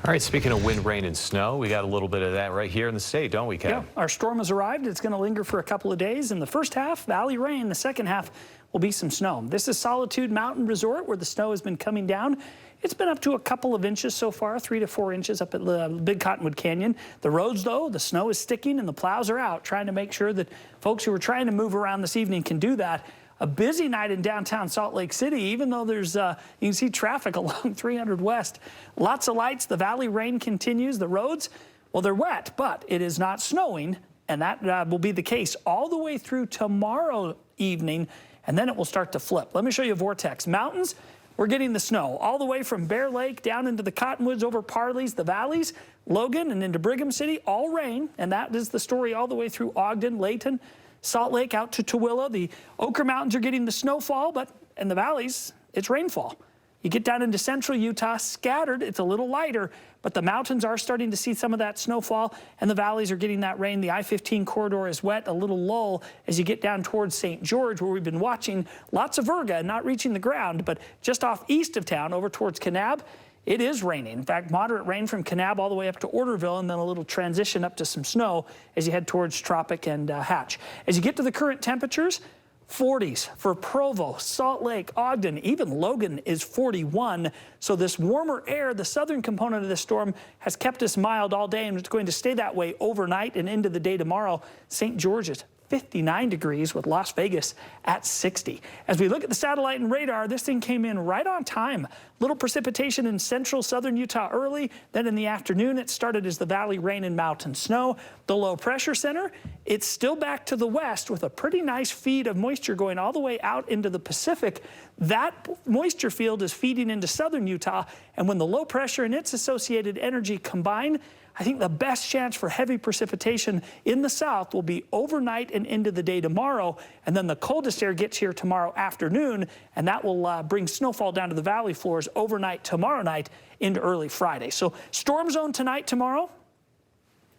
All right, speaking of wind, rain, and snow, we got a little bit of that right here in the state, don't we, Kev? Yeah, our storm has arrived. It's going to linger for a couple of days. In the first half, valley rain. The second half will be some snow. This is Solitude Mountain Resort, where the snow has been coming down. It's been up to a couple of inches so far, 3 to 4 inches up at Big Cottonwood Canyon. The roads, though, the snow is sticking and the plows are out, trying to make sure that folks who are trying to move around this evening can do that. A busy night in downtown Salt Lake City, even though there's, you can see traffic along 300 West. Lots of lights. The valley rain continues. The roads, well, they're wet, but it is not snowing, and that will be the case all the way through tomorrow evening, and then it will start to flip. Let me show you a vortex. Mountains, we're getting the snow all the way from Bear Lake down into the Cottonwoods, over Parley's, the valleys, Logan, and into Brigham City, all rain, and that is the story all the way through Ogden, Layton, Salt Lake out to Tooele. The Ochre Mountains are getting the snowfall, but in the valleys, it's rainfall. You get down into central Utah, scattered, it's a little lighter, but the mountains are starting to see some of that snowfall, and the valleys are getting that rain. The I-15 corridor is wet, a little lull as you get down towards St. George, where we've been watching lots of virga, not reaching the ground, but just off east of town, over towards Kanab, it is raining. In fact, moderate rain from Kanab all the way up to Orderville, and then a little transition up to some snow as you head towards Tropic and Hatch. As you get to the current temperatures, 40s for Provo, Salt Lake, Ogden, even Logan is 41. So this warmer air, the southern component of the storm, has kept us mild all day, and it's going to stay that way overnight and into the day tomorrow. St. George's 59 degrees with Las Vegas at 60. As we look at the satellite and radar, this thing came in right on time. Little precipitation in central southern Utah early, then in the afternoon it started as the valley rain and mountain snow. The low pressure center, it's still back to the west with a pretty nice feed of moisture going all the way out into the Pacific. That moisture field is feeding into southern Utah, and when the low pressure and its associated energy combine, I think the best chance for heavy precipitation in the south will be overnight and into the day tomorrow, and then the coldest air gets here tomorrow afternoon, and that will bring snowfall down to the valley floors overnight tomorrow night into early Friday. So storm zone tonight, tomorrow,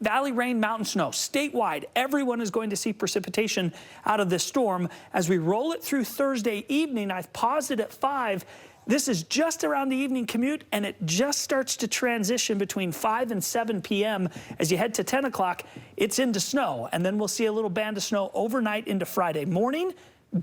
valley rain, mountain snow. Statewide, everyone is going to see precipitation out of this storm. As we roll it through Thursday evening, I've paused it at 5. This is just around the evening commute, and it just starts to transition between 5 and 7 p.m. As you head to 10 o'clock, it's into snow, and then we'll see a little band of snow overnight into Friday morning,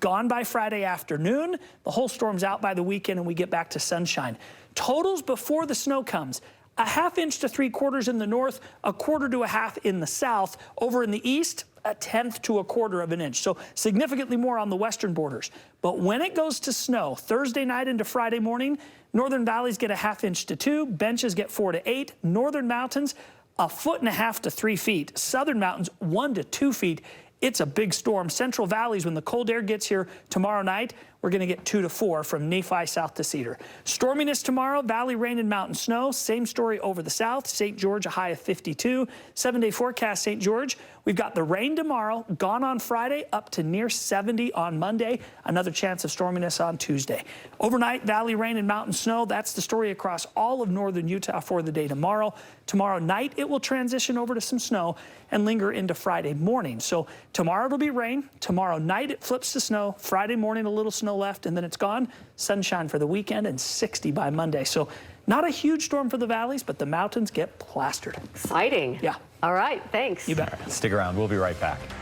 gone by Friday afternoon. The whole storm's out by the weekend, and we get back to sunshine. Totals before the snow comes: a ½ inch to 3/4 in the north, a 1/4 to a 1/2 in the south. Over in the east, a 1/10 to a 1/4 of an inch. So significantly more on the western borders. But when it goes to snow, Thursday night into Friday morning, northern valleys get a ½ inch to 2, benches get 4 to 8, northern mountains, 1.5 to 3 feet, southern mountains 1 to 2 feet. It's a big storm. Central valleys, when the cold air gets here tomorrow night, we're going to get 2 to 4 from Nephi south to Cedar. Storminess tomorrow, valley rain and mountain snow. Same story over the south. St. George, a high of 52. 7-day forecast, St. George. We've got the rain tomorrow, gone on Friday, up to near 70 on Monday. Another chance of storminess on Tuesday. Overnight, valley rain and mountain snow. That's the story across all of northern Utah for the day tomorrow. Tomorrow night, it will transition over to some snow and linger into Friday morning. So tomorrow it'll be rain. Tomorrow night, it flips to snow. Friday morning, a little snow left, and then it's gone. Sunshine for the weekend and 60 by Monday. So not a huge storm for the valleys, but the mountains get plastered. Exciting. Yeah. All right, thanks. You bet. Stick around. We'll be right back.